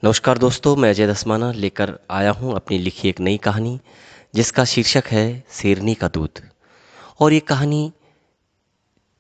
नमस्कार दोस्तों, मैं अजय दसमाना लेकर आया हूँ अपनी लिखी एक नई कहानी जिसका शीर्षक है शेरनी का दूध। और ये कहानी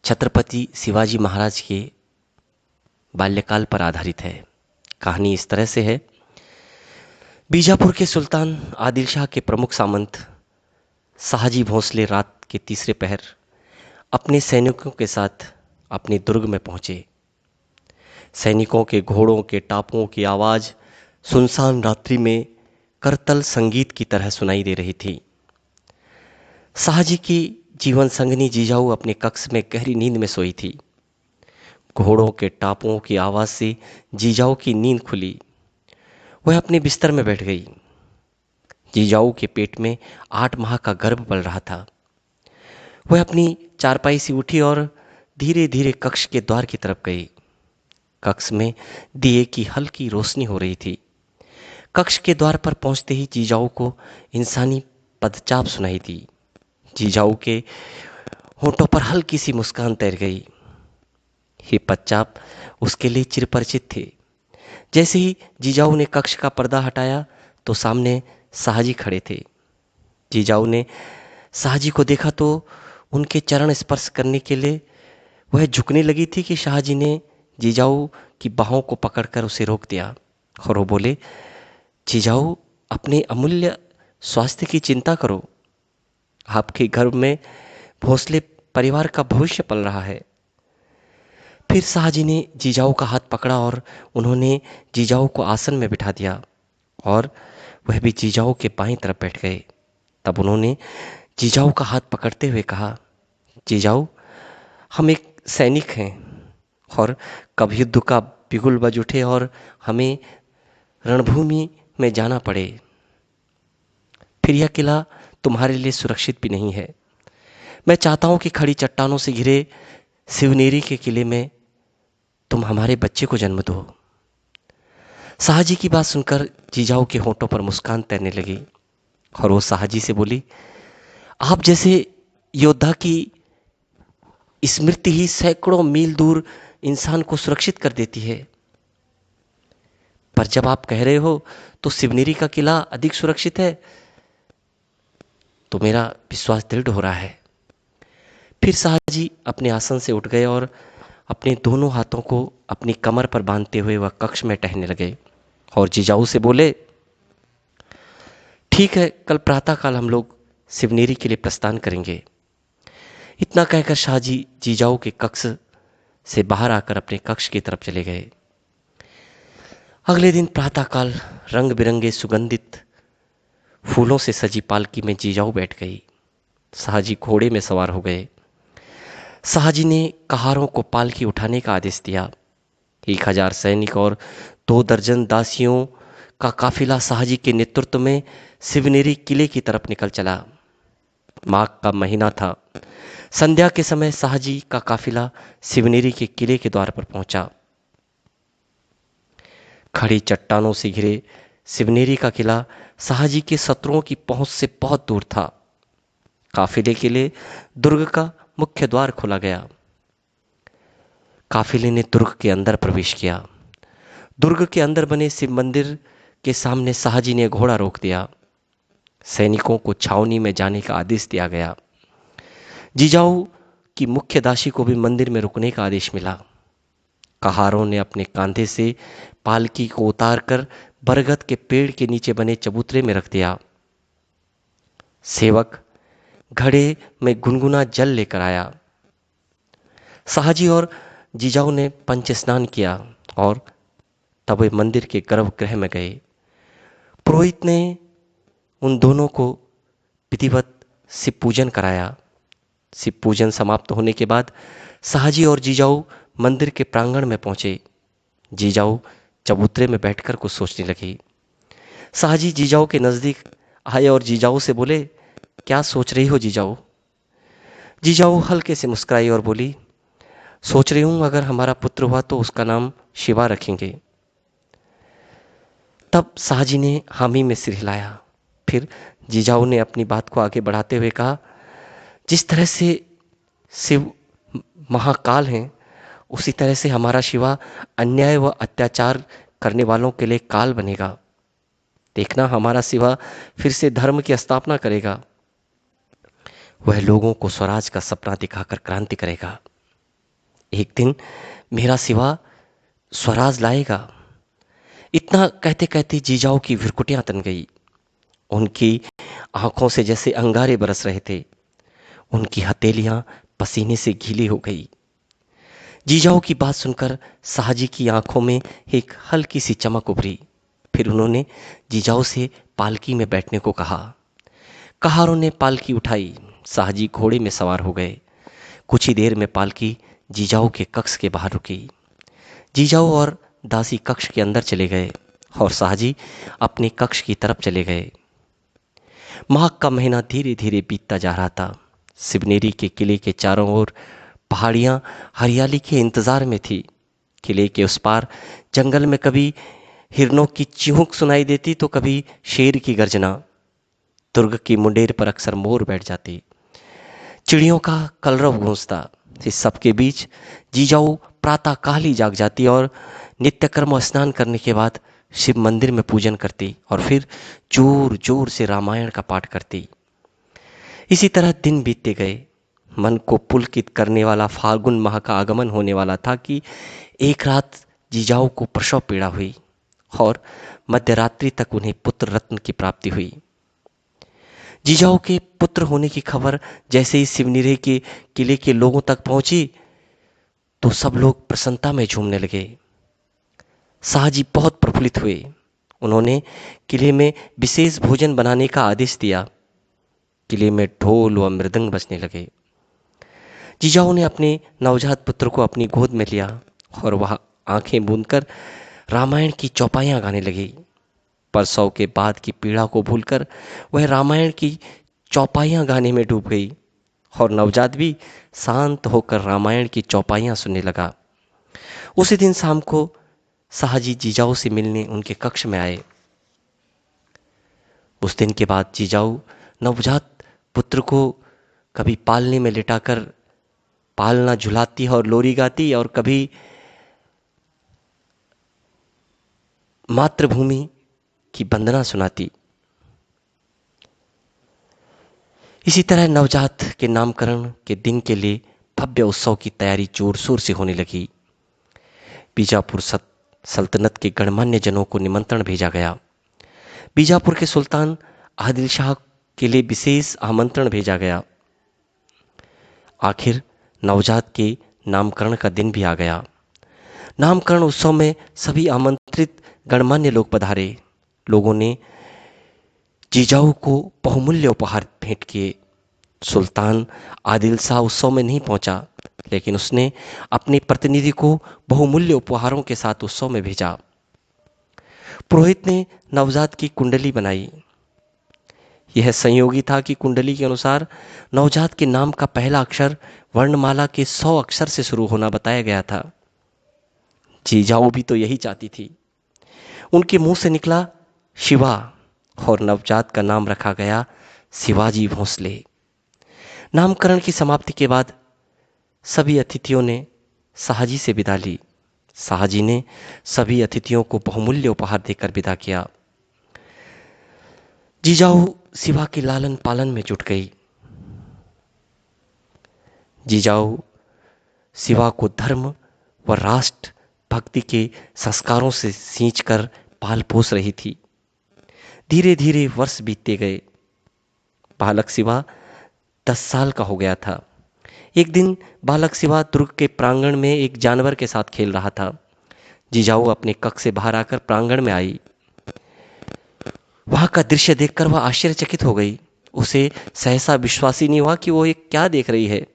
छत्रपति शिवाजी महाराज के बाल्यकाल पर आधारित है। कहानी इस तरह से है। बीजापुर के सुल्तान आदिल शाह के प्रमुख सामंत शाहजी भोंसले रात के तीसरे पहर अपने सैनिकों के साथ अपने दुर्ग में पहुंचे। सैनिकों के घोड़ों के टापों की आवाज सुनसान रात्रि में करतल संगीत की तरह सुनाई दे रही थी। शाहजी की जीवन संगनी जीजाऊ अपने कक्ष में गहरी नींद में सोई थी। घोड़ों के टापों की आवाज से जीजाऊ की नींद खुली। वह अपने बिस्तर में बैठ गई। जीजाऊ के पेट में 8 माह का गर्भ पल रहा था। वह अपनी चारपाई से उठी और धीरे धीरे कक्ष के द्वार की तरफ गई। कक्ष में दिए की हल्की रोशनी हो रही थी। कक्ष के द्वार पर पहुंचते ही जीजाऊ को इंसानी पदचाप सुनाई दी। जीजाऊ के होठों पर हल्की सी मुस्कान तैर गई। ये पदचाप उसके लिए चिरपरिचित थे। जैसे ही जीजाऊ ने कक्ष का पर्दा हटाया तो सामने शाहजी खड़े थे। जीजाऊ ने शाहजी को देखा तो उनके चरण स्पर्श करने के लिए वह झुकने लगी थी कि शाहजी ने जीजाऊ की बाहों को पकड़कर उसे रोक दिया और वो बोले, जीजाऊ, अपने अमूल्य स्वास्थ्य की चिंता करो। आपके घर में भोंसले परिवार का भविष्य पल रहा है। फिर शाहजी ने जीजाऊ का हाथ पकड़ा और उन्होंने जीजाऊ को आसन में बिठा दिया और वह भी जीजाऊ के बाईं तरफ बैठ गए। तब उन्होंने जीजाऊ का हाथ पकड़ते हुए कहा, जीजाऊ, हम एक सैनिक हैं और कब युद्ध का बिगुल बज उठे और हमें रणभूमि में जाना पड़े, फिर यह किला तुम्हारे लिए सुरक्षित भी नहीं है। मैं चाहता हूं कि खड़ी चट्टानों से घिरे शिवनेरी के किले में तुम हमारे बच्चे को जन्म दो। शाहजी की बात सुनकर जीजाऊ के होठों पर मुस्कान तैरने लगी और वो शाहजी से बोली, आप जैसे योद्धा की स्मृति ही सैकड़ों मील दूर इंसान को सुरक्षित कर देती है, पर जब आप कह रहे हो तो शिवनेरी का किला अधिक सुरक्षित है तो मेरा विश्वास दृढ़ हो रहा है। फिर शाहजी अपने आसन से उठ गए और अपने दोनों हाथों को अपनी कमर पर बांधते हुए वह कक्ष में टहलने लगे और जीजाऊ से बोले, ठीक है, कल प्रातःकाल हम लोग शिवनेरी के लिए प्रस्थान करेंगे। इतना कहकर शाहजी जीजाऊ के कक्ष से बाहर आकर अपने कक्ष की तरफ चले गए। अगले दिन प्रातःकाल रंग बिरंगे सुगंधित फूलों से सजी पालकी में जीजाऊ बैठ गई। शाहजी घोड़े में सवार हो गए। शाहजी ने कहारों को पालकी उठाने का आदेश दिया। 1000 सैनिक और 2 दर्जन दासियों का काफिला शाहजी के नेतृत्व में शिवनेरी किले की तरफ निकल चला। माघ का महीना था। संध्या के समय शाहजी का काफिला शिवनेरी के किले के द्वार पर पहुंचा। खड़ी चट्टानों से घिरे शिवनेरी का किला शाहजी के शत्रुओं की पहुंच से बहुत दूर था। काफिले के लिए दुर्ग का मुख्य द्वार खोला गया। काफिले ने दुर्ग के अंदर प्रवेश किया। दुर्ग के अंदर बने शिव मंदिर के सामने शाहजी ने घोड़ा रोक दिया। सैनिकों को छावनी में जाने का आदेश दिया गया। जीजाऊ की मुख्य दासी को भी मंदिर में रुकने का आदेश मिला। कहारों ने अपने कांधे से पालकी को उतारकर बरगद के पेड़ के नीचे बने चबूतरे में रख दिया। सेवक घड़े में गुनगुना जल लेकर आया। शाहजी और जीजाऊ ने पंच स्नान किया और तब वे मंदिर के गर्भगृह में गए। पुरोहित ने उन दोनों को विधिवत शिव पूजन कराया। शिव पूजन समाप्त होने के बाद शाहजी और जीजाऊ मंदिर के प्रांगण में पहुंचे। जीजाऊ चबूतरे में बैठकर कुछ सोचने लगी। शाहजी जीजाऊ के नजदीक आए और जीजाऊ से बोले, क्या सोच रही हो जीजाऊ? जीजाऊ हल्के से मुस्कुराई और बोली, सोच रही हूं अगर हमारा पुत्र हुआ तो उसका नाम शिवा रखेंगे। तब शाहजी ने हामी में सिर हिलाया। फिर जीजाऊ ने अपनी बात को आगे बढ़ाते हुए कहा, जिस तरह से शिव महाकाल हैं उसी तरह से हमारा शिवा अन्याय व अत्याचार करने वालों के लिए काल बनेगा। देखना, हमारा शिवा फिर से धर्म की स्थापना करेगा। वह लोगों को स्वराज का सपना दिखाकर क्रांति करेगा। एक दिन मेरा शिवा स्वराज लाएगा। इतना कहते कहते जीजाऊ की भ्रुकुटियां तन गई। उनकी आंखों से जैसे अंगारे बरस रहे थे। उनकी हथेलियां पसीने से गीली हो गई। जीजाऊ की बात सुनकर साहजी की आंखों में एक हल्की सी चमक उभरी। फिर उन्होंने जीजाऊ से पालकी में बैठने को कहा। कहारों ने पालकी उठाई। साहजी घोड़े में सवार हो गए। कुछ ही देर में पालकी जीजाऊ के कक्ष के बाहर रुकी। जीजाऊ और दासी कक्ष के अंदर चले गए और साहजी अपने कक्ष की तरफ चले गए। माघ का महीना धीरे धीरे बीतता जा रहा था। शिवनेरी के किले के चारों ओर पहाड़ियां हरियाली के इंतजार में थी। किले के उस पार जंगल में कभी हिरणों की चिहुक सुनाई देती तो कभी शेर की गर्जना। दुर्ग की मुंडेर पर अक्सर मोर बैठ जाती। चिड़ियों का कलरव गूंजता। इस सबके बीच जीजाऊ प्रातः काल ही जाग जाती और नित्यकर्म स्नान करने के बाद शिव मंदिर में पूजन करती और फिर जोर जोर से रामायण का पाठ करती। इसी तरह दिन बीतते गए। मन को पुलकित करने वाला फाल्गुन माह का आगमन होने वाला था कि एक रात जीजाऊ को प्रसव पीड़ा हुई और मध्यरात्रि तक उन्हें पुत्र रत्न की प्राप्ति हुई। जीजाऊ के पुत्र होने की खबर जैसे ही शिवनेरी के किले के लोगों तक पहुंची तो सब लोग प्रसन्नता में झूमने लगे। शाहजी बहुत प्रफुल्लित हुए। उन्होंने किले में विशेष भोजन बनाने का आदेश दिया। किले में ढोल व मृदंग बजने लगे। जीजाऊ ने अपने नवजात पुत्र को अपनी गोद में लिया और वह आंखें बूंदकर रामायण की चौपाइयां गाने लगी। प्रसव के बाद की पीड़ा को भूलकर वह रामायण की चौपाइयां गाने में डूब गई और नवजात भी शांत होकर रामायण की चौपाइयां सुनने लगा। उसी दिन शाम को शाहजी जीजाऊ से मिलने उनके कक्ष में आए। उस दिन के बाद जीजाऊ नवजात पुत्र को कभी पालने में लिटाकर पालना झुलाती और लोरी गाती और कभी मातृभूमि की वंदना सुनाती। इसी तरह नवजात के नामकरण के दिन के लिए भव्य उत्सव की तैयारी जोर शोर से होने लगी। बीजापुर सल्तनत के गणमान्य जनों को निमंत्रण भेजा गया। बीजापुर के सुल्तान आदिल शाह के लिए विशेष आमंत्रण भेजा गया। आखिर नवजात के नामकरण का दिन भी आ गया। नामकरण उत्सव में सभी आमंत्रित गणमान्य लोग पधारे। लोगों ने जीजाऊ को बहुमूल्य उपहार भेंट किए। सुल्तान आदिल शाह उत्सव में नहीं पहुंचा, लेकिन उसने अपने प्रतिनिधि को बहुमूल्य उपहारों के साथ उत्सव में भेजा। पुरोहित ने नवजात की कुंडली बनाई। यह संयोगी था कि कुंडली के अनुसार नवजात के नाम का पहला अक्षर वर्णमाला के 100 अक्षर से शुरू होना बताया गया था। जीजाऊ भी तो यही चाहती थी। उनके मुंह से निकला शिवा और नवजात का नाम रखा गया शिवाजी भोंसले। नामकरण की समाप्ति के बाद सभी अतिथियों ने शाहजी से विदा ली। शाहजी ने सभी अतिथियों को बहुमूल्य उपहार देकर विदा किया। जीजाऊ शिवा के लालन पालन में जुट गई। जीजाऊ शिवा को धर्म व राष्ट्र भक्ति के संस्कारों से सींचकर पाल पोस रही थी। धीरे धीरे वर्ष बीतते गए। बालक शिवा 10 साल का हो गया था। एक दिन बालक शिवा दुर्ग के प्रांगण में एक जानवर के साथ खेल रहा था। जीजाऊ अपने कक्ष से बाहर आकर प्रांगण में आई। वहां का दृश्य देखकर वह आश्चर्यचकित हो गई। उसे सहसा विश्वास ही नहीं हुआ कि वो एक क्या देख रही है।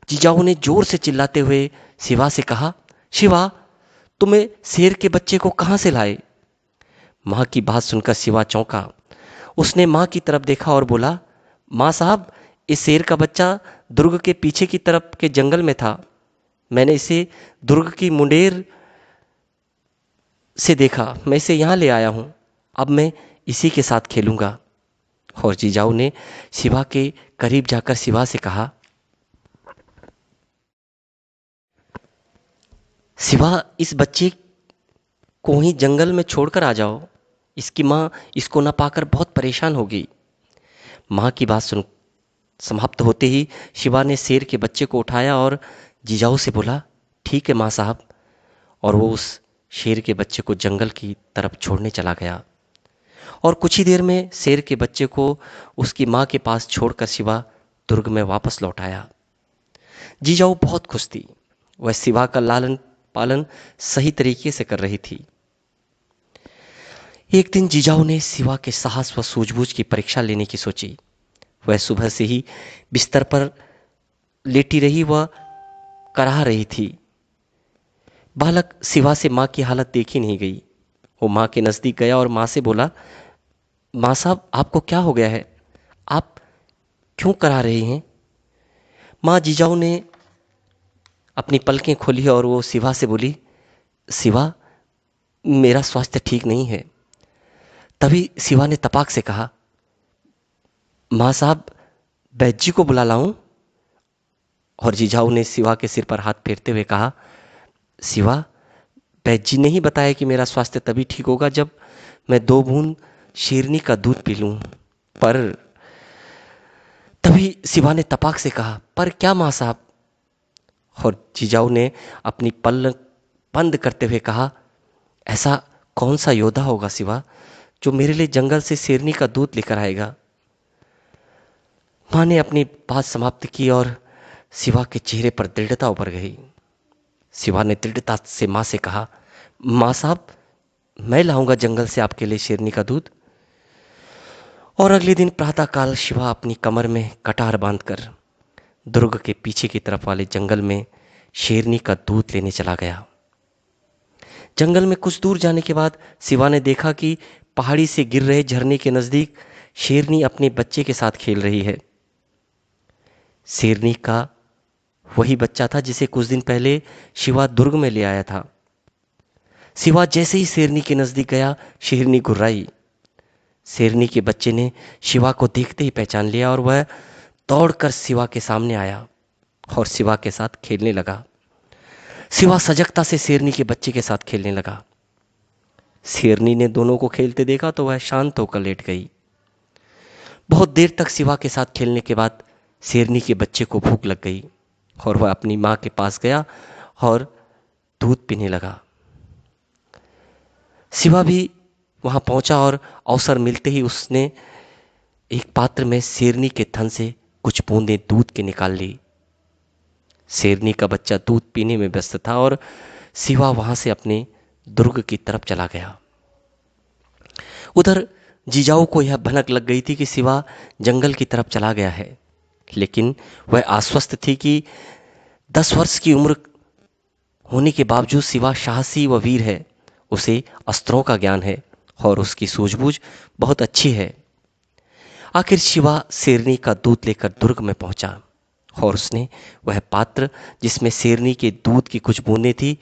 जीजाऊ ने जोर से चिल्लाते हुए शिवा से कहा, शिवा, तुम्हें शेर के बच्चे को कहां से लाए? मां की बात सुनकर शिवा चौंका। उसने मां की तरफ देखा और बोला, मां साहब, इस शेर का बच्चा दुर्ग के पीछे की तरफ के जंगल में था। मैंने इसे दुर्ग की मुंडेर से देखा। मैं इसे यहां ले आया हूं। अब मैं इसी के साथ खेलूंगा। और जीजाऊ ने शिवा के करीब जाकर शिवा से कहा, शिवा, इस बच्चे को ही जंगल में छोड़कर आ जाओ, इसकी माँ इसको न पाकर बहुत परेशान होगी। माँ की बात सुन समाप्त होते ही शिवा ने शेर के बच्चे को उठाया और जीजाऊ से बोला, ठीक है माँ साहब। और वो उस शेर के बच्चे को जंगल की तरफ छोड़ने चला गया और कुछ ही देर में शेर के बच्चे को उसकी माँ के पास छोड़कर शिवा दुर्ग में वापस लौट आया। जीजाऊ बहुत खुश थी। वह शिवा का लालन पालन सही तरीके से कर रही थी। एक दिन जीजाऊ ने शिवा के साहस व सूझबूझ की परीक्षा लेने की सोची। वह सुबह से ही बिस्तर पर लेटी रही व कराह रही थी। बालक शिवा से माँ की हालत देखी नहीं गई। वो माँ के नजदीक गया और माँ से बोला, माँ साहब आपको क्या हो गया है? आप क्यों करा रहे हैं? माँ जीजाऊ ने अपनी पलकें खोली और वो शिवा से बोली, शिवा मेरा स्वास्थ्य ठीक नहीं है। तभी शिवा ने तपाक से कहा, माँ साहब वैद्य जी को बुला लाऊं? और जीजाऊ ने शिवा के सिर पर हाथ फेरते हुए कहा, शिवा वैद्य जी ने ही बताया कि मेरा स्वास्थ्य तभी ठीक होगा जब मैं 2 बूंद शेरनी का दूध पी लूं। पर तभी शिवा ने तपाक से कहा, पर क्या माँ साहब? और जीजाऊ ने अपनी पलक बंद करते हुए कहा, ऐसा कौन सा योद्धा होगा शिवा जो मेरे लिए जंगल से शेरनी का दूध लेकर आएगा? माँ ने अपनी बात समाप्त की और शिवा के चेहरे पर दृढ़ता उभर गई। शिवा ने दृढ़ता से माँ से कहा, माँ साहब मैं लाऊंगा जंगल से आपके लिए शेरनी का दूध। और अगले दिन प्रातःकाल शिवा अपनी कमर में कटार बांधकर दुर्ग के पीछे की तरफ वाले जंगल में शेरनी का दूध लेने चला गया। जंगल में कुछ दूर जाने के बाद शिवा ने देखा कि पहाड़ी से गिर रहे झरने के नजदीक शेरनी अपने बच्चे के साथ खेल रही है। शेरनी का वही बच्चा था जिसे कुछ दिन पहले शिवा दुर्ग में ले आया था। शिवा जैसे ही शेरनी के नजदीक गया, शेरनी गुर्राई। शेरनी के बच्चे ने शिवा को देखते ही पहचान लिया और वह दौड़कर शिवा के सामने आया और शिवा के साथ खेलने लगा। शिवा सजगता से शेरनी के बच्चे के साथ खेलने लगा। शेरनी ने दोनों को खेलते देखा तो वह शांत होकर लेट गई। बहुत देर तक शिवा के साथ खेलने के बाद शेरनी के बच्चे को भूख लग गई और वह अपनी माँ के पास गया और दूध पीने लगा। शिवा भी वहां पहुंचा और अवसर मिलते ही उसने एक पात्र में शेरनी के थन से कुछ बूंदें दूध के निकाल ली। शेरनी का बच्चा दूध पीने में व्यस्त था और शिवा वहां से अपने दुर्ग की तरफ चला गया। उधर जीजाऊ को यह भनक लग गई थी कि शिवा जंगल की तरफ चला गया है, लेकिन वह आश्वस्त थी कि 10 वर्ष की उम्र होने के बावजूद शिवा साहसी व वीर है। उसे अस्त्रों का ज्ञान है और उसकी सूझबूझ बहुत अच्छी है। आखिर शिवा शेरनी का दूध लेकर दुर्ग में पहुंचा और उसने वह पात्र जिसमें शेरनी के दूध की कुछ बूंदें थी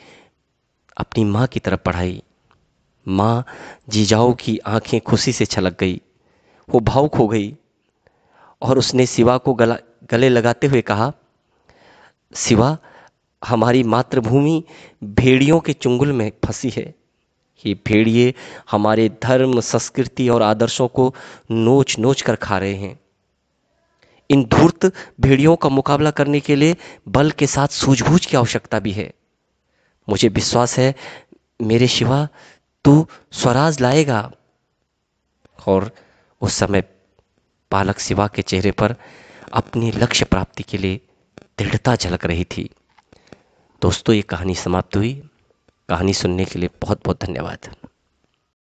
अपनी माँ की तरफ बढ़ाई। माँ जीजाऊ की आंखें खुशी से छलक गई। वो भावुक हो गई और उसने शिवा को गले लगाते हुए कहा, शिवा हमारी मातृभूमि भेड़ियों के चुंगल में फंसी है। ये भेड़िए हमारे धर्म, संस्कृति और आदर्शों को नोच नोच कर खा रहे हैं। इन धूर्त भेड़ियों का मुकाबला करने के लिए बल के साथ सूझबूझ की आवश्यकता भी है। मुझे विश्वास है मेरे शिवा तू स्वराज लाएगा। और उस समय बालक शिवा के चेहरे पर अपनी लक्ष्य प्राप्ति के लिए दृढ़ता झलक रही थी। दोस्तों ये कहानी समाप्त हुई। कहानी सुनने के लिए बहुत बहुत धन्यवाद।